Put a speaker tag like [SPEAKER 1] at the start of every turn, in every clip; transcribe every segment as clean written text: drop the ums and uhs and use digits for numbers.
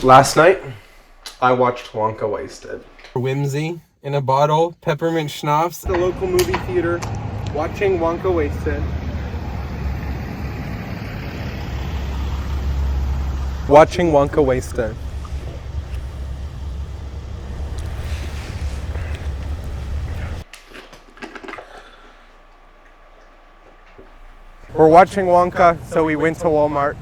[SPEAKER 1] Last night, I watched Wonka Wasted. Whimsy in a bottle, peppermint schnapps. The local movie theater, watching Wonka Wasted. Watching Wonka Wasted. We're watching Wonka, so we went to Walmart.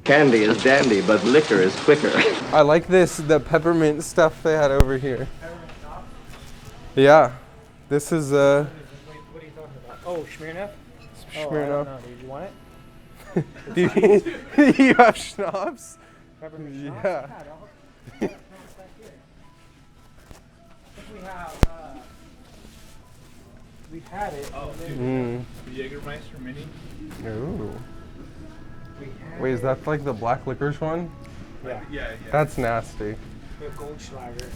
[SPEAKER 2] Candy is dandy, but liquor is quicker.
[SPEAKER 1] I like the peppermint stuff they had over here. Yeah, this is
[SPEAKER 3] What are you talking about? Oh, Smirnoff?
[SPEAKER 1] Smirnoff.
[SPEAKER 3] Oh, dude, you want it?
[SPEAKER 1] Do you have schnapps?
[SPEAKER 3] Peppermint schnapps?
[SPEAKER 1] Yeah.
[SPEAKER 3] I think we have, we've had it.
[SPEAKER 4] Oh, dude. The Jägermeister mini.
[SPEAKER 1] Ooh.
[SPEAKER 3] We had
[SPEAKER 1] Wait, is that like the black licorice one?
[SPEAKER 3] Yeah.
[SPEAKER 4] Yeah.
[SPEAKER 1] That's nasty.
[SPEAKER 3] We have Goldschlager.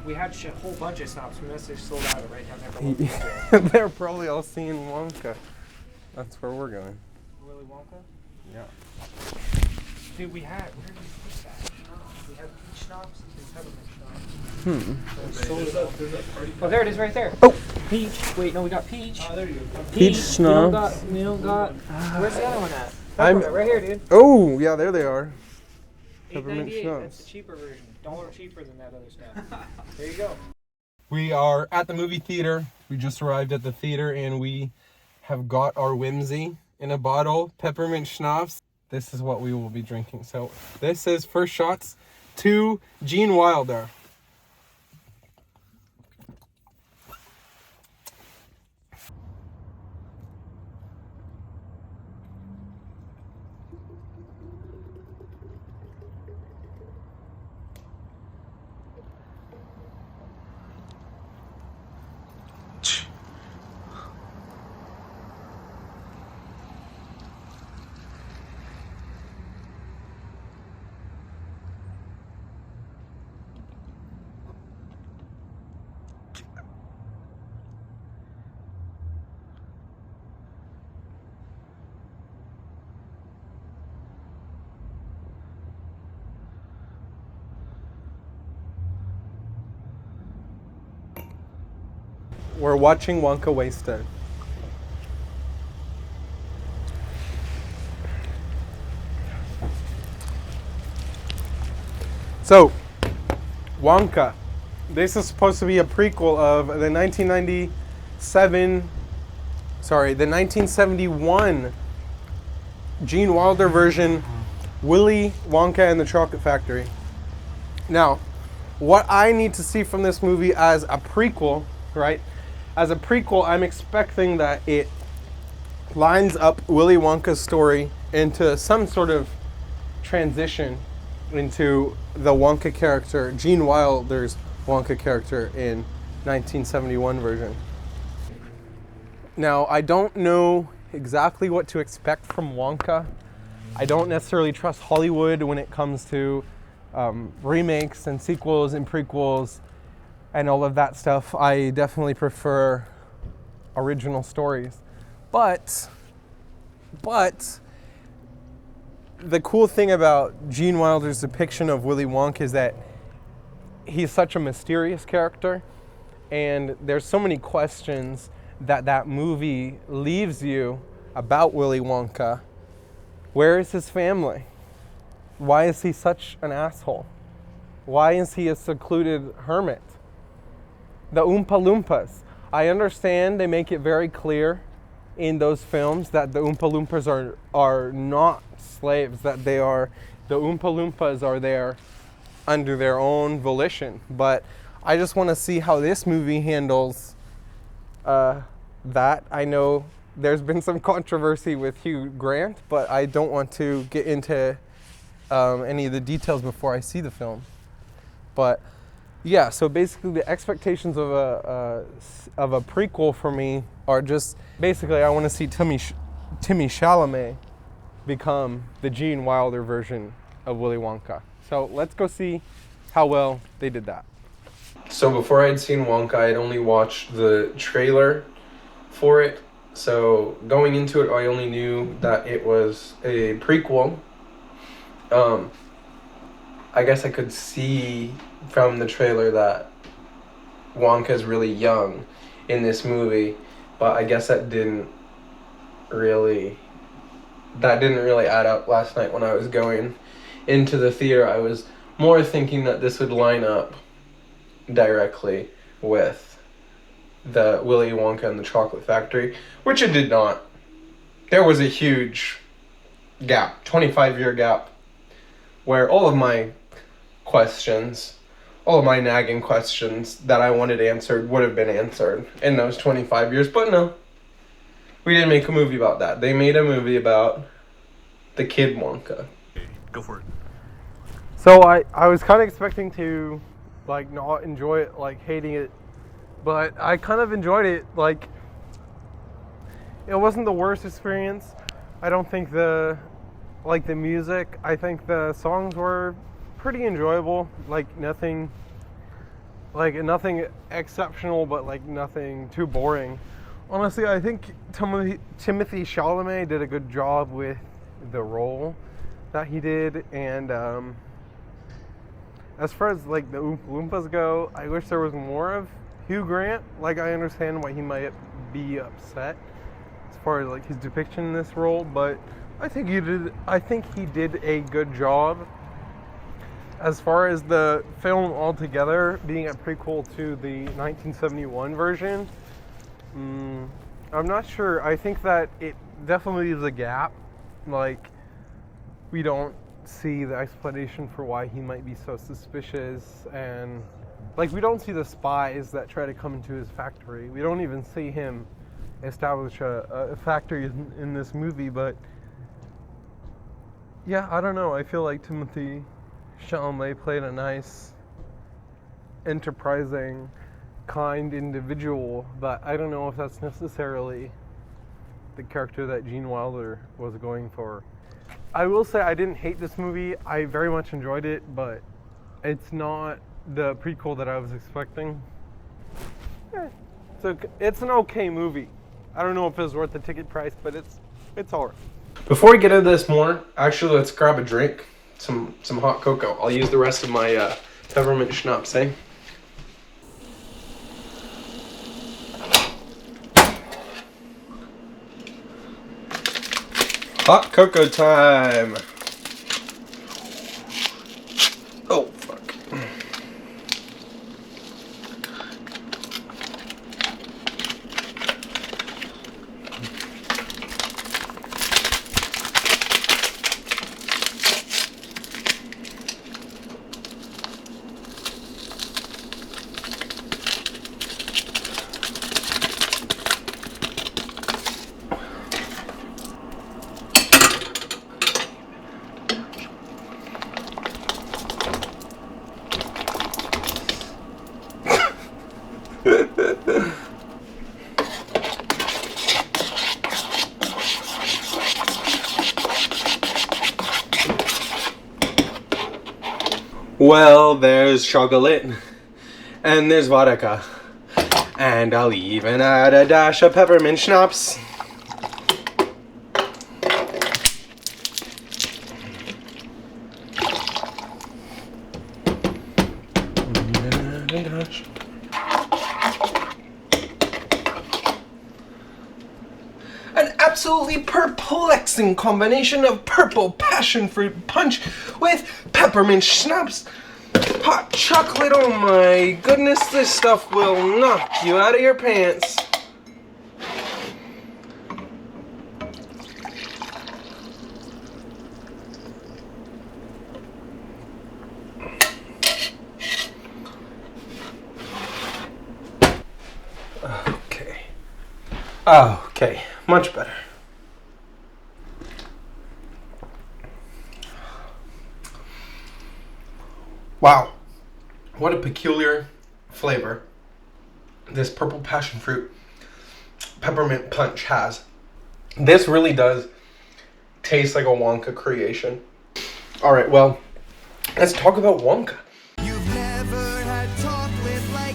[SPEAKER 3] We had a whole bunch of snaps. We must have sold out right down there.
[SPEAKER 1] They're probably all seeing Wonka. That's where we're going.
[SPEAKER 3] Willy Wonka?
[SPEAKER 1] Yeah.
[SPEAKER 3] Dude, we had, where did we put that? We had peach schnapps and peppermint schnapps. Oh, there it is right there.
[SPEAKER 1] Oh!
[SPEAKER 3] Peach. Wait, no, we got peach.
[SPEAKER 4] Oh, there you go.
[SPEAKER 1] Peach
[SPEAKER 3] We don't
[SPEAKER 1] schnapps.
[SPEAKER 3] got, we don't got, where's the other one at?
[SPEAKER 1] I'm-
[SPEAKER 3] Peppermint, right here, dude.
[SPEAKER 1] Oh, yeah, there they are. Peppermint
[SPEAKER 3] $8.98.
[SPEAKER 1] schnapps.
[SPEAKER 3] That's the cheaper version. $1 cheaper than that other stuff. There you go.
[SPEAKER 1] We are at the movie theater. We just arrived at the theater and we have got our whimsy in a bottle, peppermint schnapps. This is what we will be drinking. So this is first shots to Gene Wilder. We're watching Wonka Wasted. So, Wonka. This is supposed to be a prequel of the 1971 Gene Wilder version, Willy Wonka and the Chocolate Factory. Now, what I need to see from this movie as a prequel, right? As a prequel, I'm expecting that it lines up Willy Wonka's story into some sort of transition into the Wonka character, Gene Wilder's Wonka character in 1971 version. Now, I don't know exactly what to expect from Wonka. I don't necessarily trust Hollywood when it comes to remakes and sequels and prequels and all of that stuff. I definitely prefer original stories. But the cool thing about Gene Wilder's depiction of Willy Wonka is that he's such a mysterious character, and there's so many questions that movie leaves you about Willy Wonka. Where is his family? Why is he such an asshole? Why is he a secluded hermit? The Oompa Loompas. I understand they make it very clear in those films that the Oompa Loompas are not slaves, that the Oompa Loompas are there under their own volition. But I just want to see how this movie handles that. I know there's been some controversy with Hugh Grant, but I don't want to get into any of the details before I see the film. But yeah, so basically the expectations of a prequel for me are just basically I want to see Timmy Chalamet become the Gene Wilder version of Willy Wonka. So let's go see how well they did that. So before I'd seen Wonka, I'd only watched the trailer for it. So going into it, I only knew that it was a prequel. I guess I could see from the trailer that Wonka's really young in this movie, but I guess that didn't really add up last night when I was going into the theater. I was more thinking that this would line up directly with the Willy Wonka and the Chocolate Factory, which it did not. There was a huge gap, 25-year gap, where all of my nagging questions that I wanted answered would have been answered in those 25 years. But no, we didn't make a movie about that. They made a movie about the kid Wonka.
[SPEAKER 4] Go for it.
[SPEAKER 1] So I was kind of expecting to like not enjoy it, like hating it, but I kind of enjoyed it. Like, it wasn't the worst experience. I don't think the music, I think the songs were pretty enjoyable. Like nothing exceptional, but like nothing too boring. Honestly, I think Timothée Chalamet did a good job with the role that he did, and as far as like the Oompa Loompas go, I wish there was more of Hugh Grant. Like, I understand why he might be upset as far as like his depiction in this role, but I think he did a good job. As far as the film altogether being a prequel to the 1971 version, I'm not sure. I think that it definitely leaves a gap. Like, we don't see the explanation for why he might be so suspicious, and like we don't see the spies that try to come into his factory. We don't even see him establish a factory in this movie. But yeah, I don't know. I feel like Timothée Chalamet played a nice, enterprising, kind individual, but I don't know if that's necessarily the character that Gene Wilder was going for. I will say I didn't hate this movie. I very much enjoyed it, but it's not the prequel that I was expecting. So it's an okay movie. I don't know if it's worth the ticket price, but it's alright. Before we get into this more, actually let's grab a drink. Some hot cocoa. I'll use the rest of my peppermint schnapps, eh? Hot cocoa time! Oh, fuck. Well, there's chocolate, and there's vodka, and I'll even add a dash of peppermint schnapps. An absolutely perplexing combination of purple passion fruit punch with peppermint schnapps. Hot chocolate, oh my goodness, this stuff will knock you out of your pants. Okay, much better. Wow, what a peculiar flavor this purple passion fruit peppermint punch has. This really does taste like a Wonka creation. All right, well, let's talk about Wonka.
[SPEAKER 5] You've never had chocolate like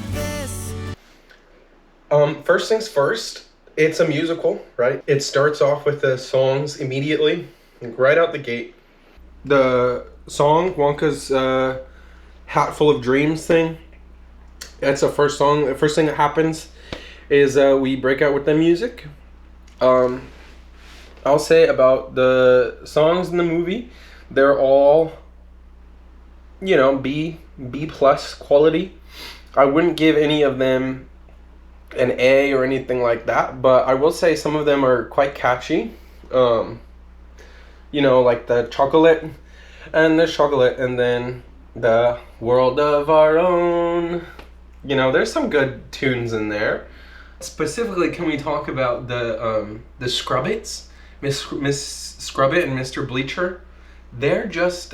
[SPEAKER 1] First things first, it's a musical, right? It starts off with the songs immediately, like right out the gate. The song, Wonka's Hat Full of Dreams thing, that's the first song. The first thing that happens is we break out with the music. I'll say about the songs in the movie, they're all, B plus quality. I wouldn't give any of them an A or anything like that, but I will say some of them are quite catchy. Like the chocolate and then the world of our own. There's some good tunes in there. Specifically, can we talk about the Scrubbits, Miss Scrubbit and Mr. Bleacher? They're just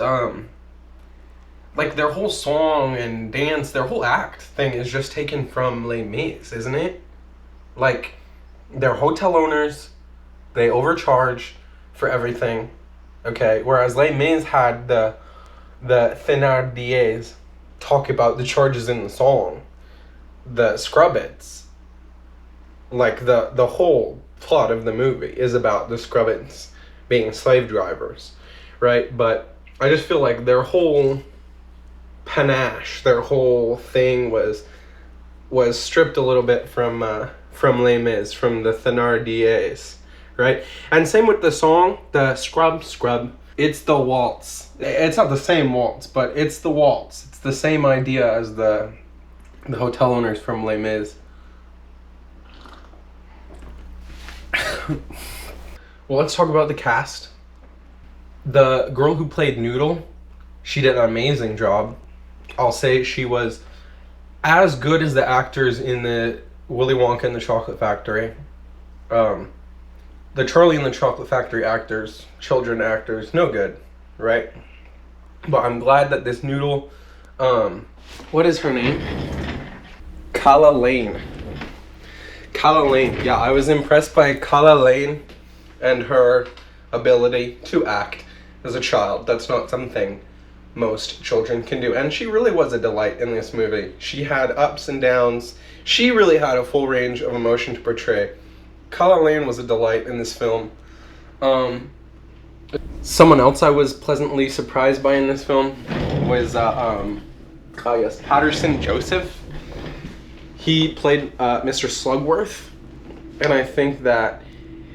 [SPEAKER 1] like their whole song and dance, their whole act thing is just taken from Les Mis, isn't it? Like, they're hotel owners, they overcharge for everything, okay? Whereas Les Mis had the Thénardiers talk about the charges in the song. The Scrubbits, like the whole plot of the movie is about the Scrubbits being slave drivers, right? But I just feel like their whole panache, their whole thing was stripped a little bit from Les Mis, from the Thénardiers, right? And same with the song, the Scrub. It's the waltz. It's not the same waltz, but it's the waltz. It's the same idea as the hotel owners from Les Mis. Well, let's talk about the cast. The girl who played Noodle, she did an amazing job. I'll say she was as good as the actors in the Willy Wonka and the Chocolate Factory. The Charlie and the Chocolate Factory actors, children actors, no good, right? But I'm glad that this Noodle, what is her name? Kala Lane. Yeah, I was impressed by Kala Lane and her ability to act as a child. That's not something most children can do. And she really was a delight in this movie. She had ups and downs. She really had a full range of emotion to portray. Kala Lane was a delight in this film. Someone else I was pleasantly surprised by in this film was Patterson Joseph. He played Mr. Slugworth, and I think that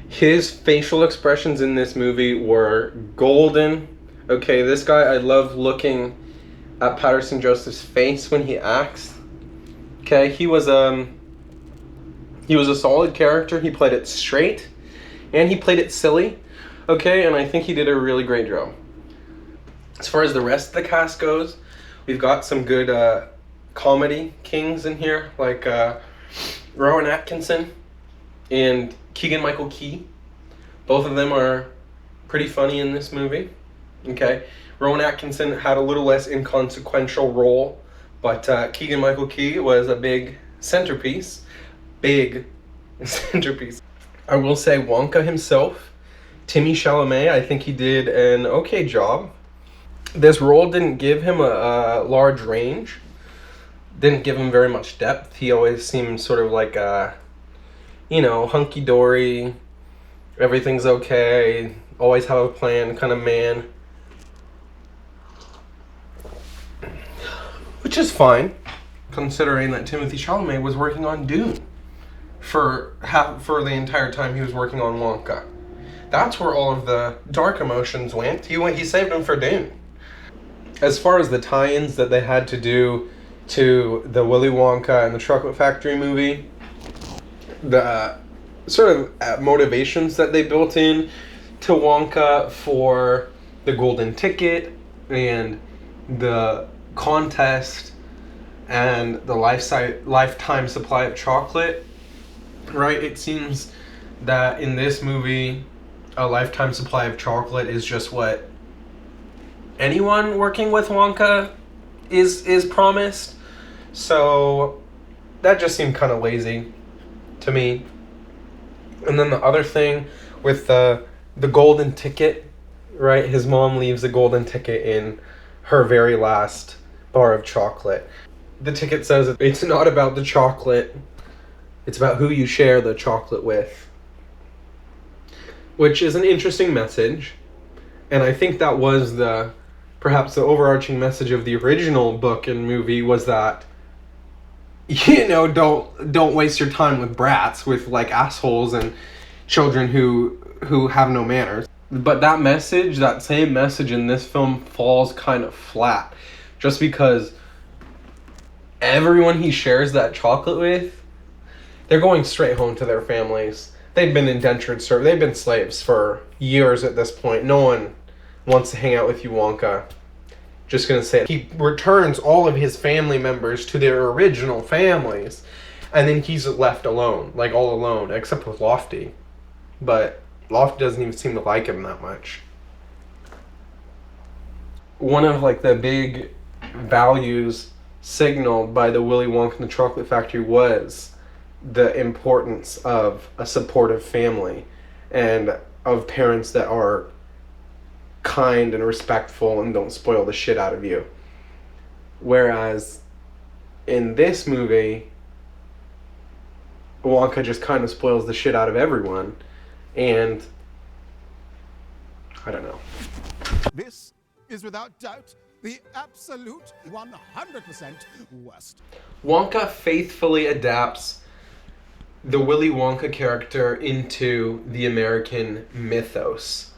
[SPEAKER 1] his facial expressions in this movie were golden. Okay, this guy, I love looking at Patterson Joseph's face when he acts. Okay, he was a solid character. He played it straight, and he played it silly. Okay, and I think he did a really great job. As far as the rest of the cast goes, we've got some good comedy kings in here, like Rowan Atkinson and Keegan-Michael-Key. Both of them are pretty funny in this movie. Okay, Rowan Atkinson had a little less inconsequential role, but Keegan-Michael-Key was a big centerpiece. I will say Wonka himself, Timmy Chalamet, I think he did an okay job. This role didn't give him a large range, didn't give him very much depth. He always seemed sort of like hunky-dory, everything's okay, always have a plan kind of man. Which is fine, considering that Timothy Chalamet was working on Dune for the entire time he was working on Wonka. That's where all of the dark emotions went. He saved them for Dune. As far as the tie-ins that they had to do to the Willy Wonka and the Chocolate Factory movie, the sort of motivations that they built in to Wonka for the golden ticket and the contest and the lifetime supply of chocolate, right? It seems that in this movie, a lifetime supply of chocolate is just what anyone working with Wonka is promised. So that just seemed kind of lazy to me. And then the other thing with the golden ticket, right? His mom leaves a golden ticket in her very last bar of chocolate. The ticket says it's not about the chocolate, It's about who you share the chocolate with. Which is an interesting message. And I think that was perhaps the overarching message of the original book and movie was that, don't waste your time with brats, with like assholes and children who have no manners. But that same message in this film falls kind of flat. Just because everyone he shares that chocolate with, they're going straight home to their families. They've been indentured servants. They've been slaves for years at this point. No one wants to hang out with you, Wonka. Just gonna say it. He returns all of his family members to their original families. And then he's left alone. Like, all alone. Except with Lofty. But Lofty doesn't even seem to like him that much. One of, like, the big values signaled by the Willy Wonka and the Chocolate Factory was the importance of a supportive family and of parents that are kind and respectful and don't spoil the shit out of you. Whereas in this movie, Wonka just kind of spoils the shit out of everyone, and I don't know.
[SPEAKER 5] This is without doubt the absolute 100% worst.
[SPEAKER 1] Wonka faithfully adapts the Willy Wonka character into the American mythos.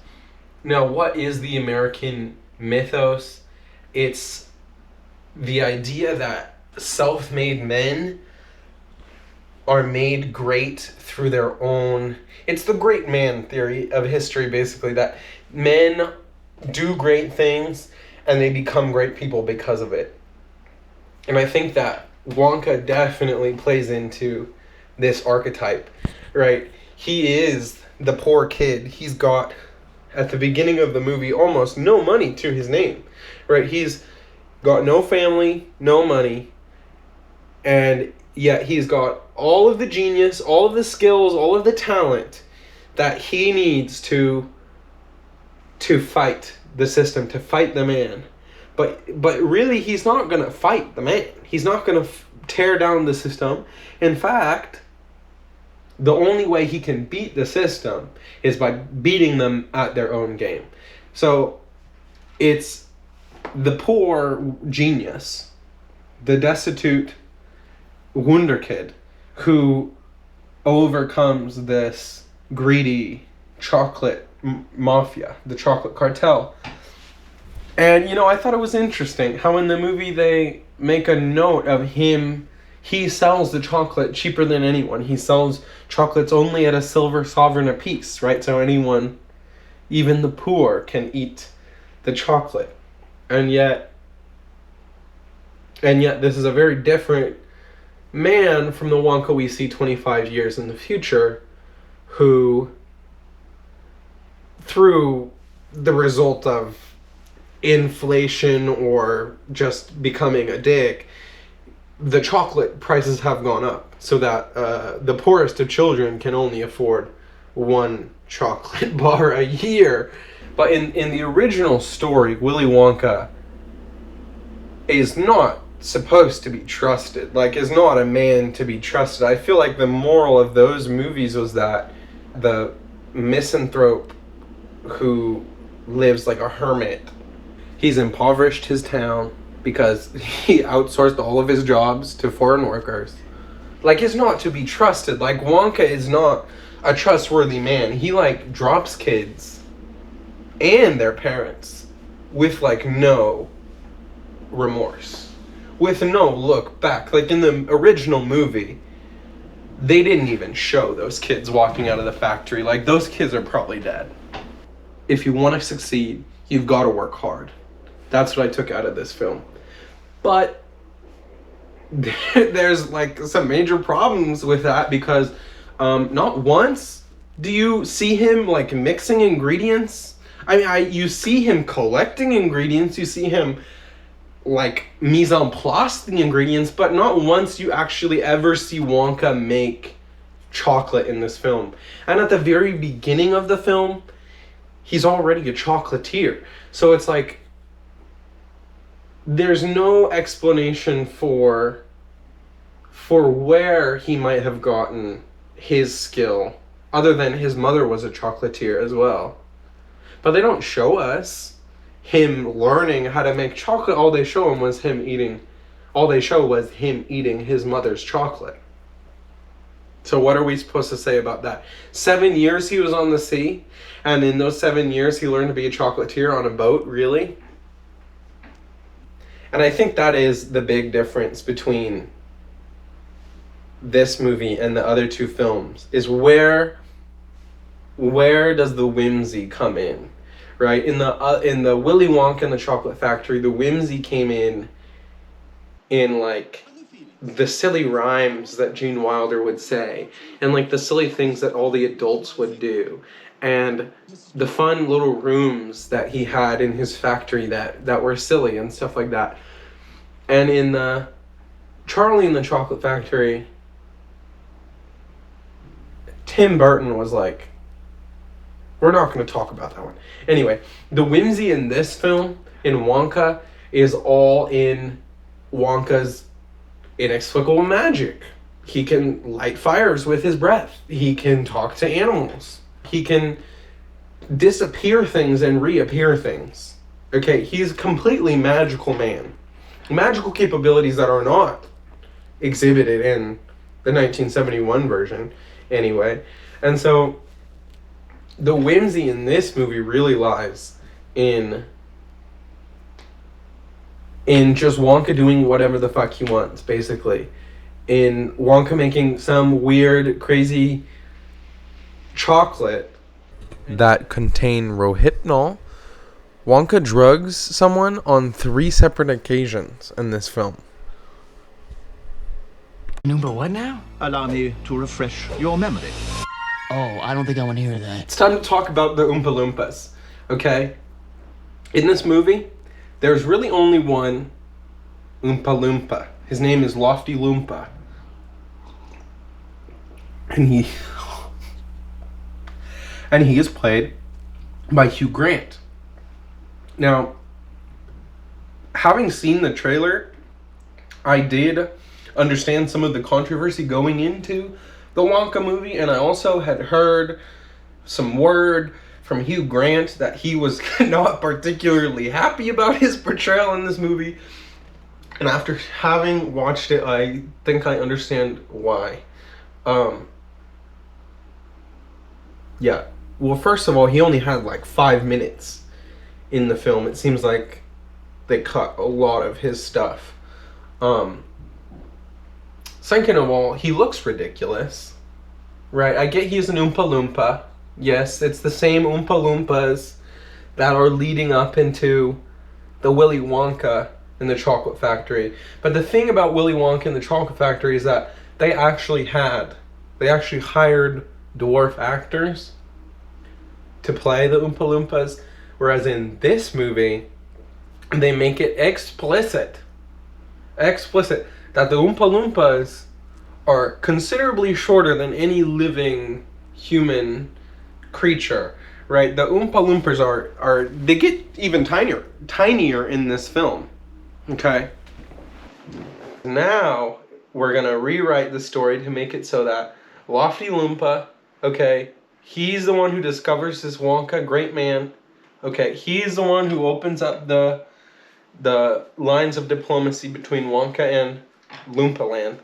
[SPEAKER 1] Now, what is the American mythos? It's the idea that self-made men are made great through their own... It's the great man theory of history, basically, that men do great things and they become great people because of it. And I think that Wonka definitely plays into this archetype, right? He is the poor kid. He's got, at the beginning of the movie, almost no money to his name, right? He's got no family, no money, and yet he's got all of the genius, all of the skills, all of the talent that he needs to fight the system, to fight the man. But really, he's not going to fight the man. He's not going to tear down the system. In fact, the only way he can beat the system is by beating them at their own game. So it's the poor genius, the destitute wonder kid, who overcomes this greedy chocolate mafia, the chocolate cartel. And, I thought it was interesting how in the movie they make a note of him. He sells the chocolate cheaper than anyone. He sells chocolates only at a silver sovereign apiece, right? So anyone, even the poor, can eat the chocolate. And yet this is a very different man from the Wonka we see 25 years in the future, who, through the result of inflation or just becoming a dick, the chocolate prices have gone up so that the poorest of children can only afford one chocolate bar a year. But in the original story, Willy Wonka is not supposed to be trusted. Like, is not a man to be trusted. I feel like the moral of those movies was that the misanthrope who lives like a hermit, he's impoverished his town because he outsourced all of his jobs to foreign workers. Like, is not to be trusted. Like, Wonka is not a trustworthy man. He, like, drops kids and their parents with, like, no remorse. With no look back. Like, in the original movie, they didn't even show those kids walking out of the factory. Like, those kids are probably dead. If you want to succeed, you've got to work hard. That's what I took out of this film. But there's like some major problems with that because not once do you see him like mixing ingredients. I mean, you see him collecting ingredients, you see him like mise en place the ingredients, but not once you actually ever see Wonka make chocolate in this film. And at the very beginning of the film, he's already a chocolatier. So it's like, there's no explanation for for where he might have gotten his skill, other than his mother was a chocolatier as well. But they don't show us him learning how to make chocolate. All they show was him eating his mother's chocolate. So what are we supposed to say about that? 7 years he was on the sea, and in those 7 years he learned to be a chocolatier on a boat, really? And I think that is the big difference between this movie and the other two films, is where does the whimsy come in, right? In the Willy Wonka and the Chocolate Factory, the whimsy came in like the silly rhymes that Gene Wilder would say, and like the silly things that all the adults would do, and the fun little rooms that he had in his factory that were silly and stuff like that. And in the Charlie and the Chocolate Factory, Tim Burton was like, we're not going to talk about that one. Anyway, the whimsy in this film, in Wonka, is all in Wonka's inexplicable magic. He can light fires with his breath. He can talk to animals. He can disappear things and reappear things. Okay, he's a completely magical man. Magical capabilities that are not exhibited in the 1971 version, anyway. And so the whimsy in this movie really lies in just Wonka doing whatever the fuck he wants, basically. In Wonka making some weird, crazy chocolate that contain rohypnol. Wonka drugs someone on 3 separate occasions in this film.
[SPEAKER 6] Number what now?
[SPEAKER 5] Allow me to refresh your memory.
[SPEAKER 6] Oh, I don't think I want to hear that.
[SPEAKER 1] It's time to talk about the Oompa Loompas, okay? In this movie, there's really only one Oompa Loompa. His name is Lofty Loompa. And he is played by Hugh Grant. Now, having seen the trailer, I did understand some of the controversy going into the Wonka movie, and I also had heard some word from Hugh Grant that he was not particularly happy about his portrayal in this movie. And after having watched it, I think I understand why. Yeah. Well, first of all, he only had like 5 minutes in the film. It seems like they cut a lot of his stuff. Second of all, he looks ridiculous. Right, I get he's an Oompa Loompa. Yes, it's the same Oompa Loompas that are leading up into the Willy Wonka and the Chocolate Factory. But the thing about Willy Wonka and the Chocolate Factory is that they actually hired dwarf actors to play the Oompa Loompas, whereas in this movie, they make it explicit that the Oompa Loompas are considerably shorter than any living human creature, right? The Oompa Loompas they get even tinier in this film, okay? Now, we're gonna rewrite the story to make it so that Lofty Loompa, okay, he's the one who discovers this Wonka, great man, okay, he's the one who opens up the lines of diplomacy between Wonka and Loompa Land.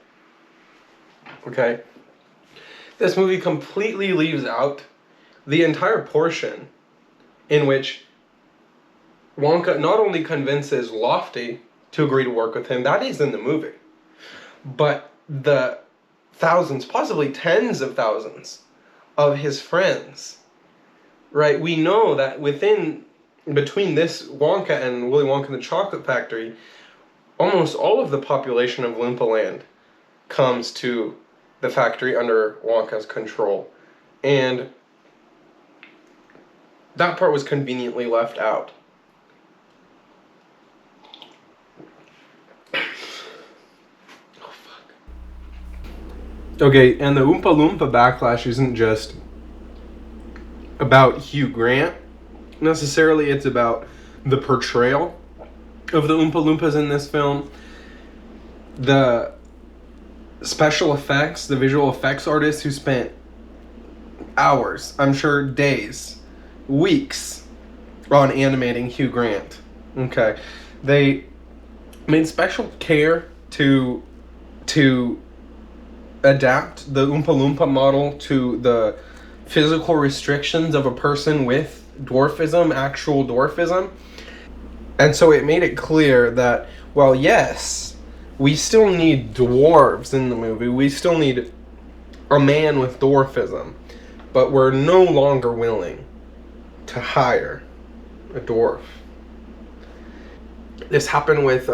[SPEAKER 1] Okay, this movie completely leaves out the entire portion in which Wonka not only convinces Lofty to agree to work with him, that is in the movie, but the thousands, possibly tens of thousands of his friends, right? We know that between this Wonka and Willy Wonka and the Chocolate Factory, almost all of the population of Loompa Land comes to the factory under Wonka's control. And that part was conveniently left out. Oh, fuck. Okay, and the Oompa Loompa backlash isn't just about Hugh Grant necessarily, it's about the portrayal of the Oompa Loompas in this film. The special effects, the visual effects artists who spent hours, I'm sure days, weeks on animating Hugh Grant. Okay. They made special care to adapt the Oompa Loompa model to the physical restrictions of a person with dwarfism, actual dwarfism. And so it made it clear that, well, yes, we still need dwarves in the movie. We still need a man with dwarfism. But we're no longer willing to hire a dwarf. This happened with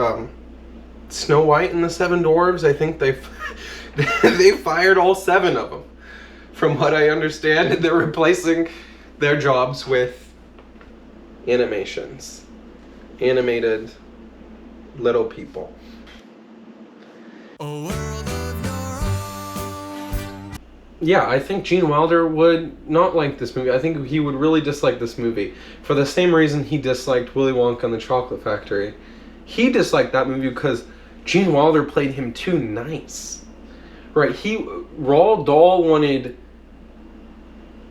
[SPEAKER 1] Snow White and the Seven Dwarves. I think they fired all 7 of them. From what I understand, they're replacing their jobs with animations. Animated little people. Yeah, I think Gene Wilder would not like this movie. I think he would really dislike this movie for the same reason he disliked Willy Wonka and the Chocolate Factory. He disliked that movie because Gene Wilder played him too nice. Right, Roald Dahl wanted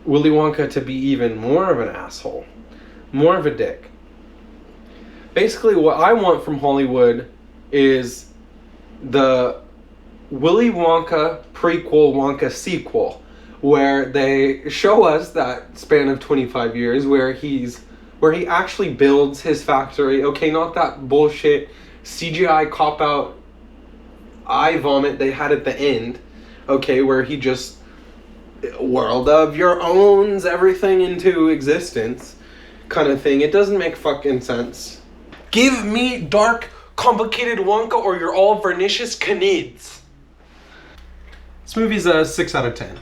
[SPEAKER 1] Willy Wonka to be even more of an asshole. More of a dick. Basically, what I want from Hollywood is the Willy Wonka prequel, Wonka sequel, where they show us that span of 25 years where he actually builds his factory. Okay, not that bullshit CGI cop-out eye vomit they had at the end. Okay, where he just world of your owns everything into existence kind of thing. It doesn't make fucking sense. Give me dark, complicated Wonka or you're all vernicious canids. This movie's a 6 out of 10.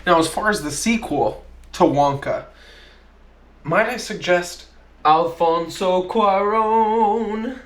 [SPEAKER 1] Now, as far as the sequel to Wonka, might I suggest Alfonso Cuarón?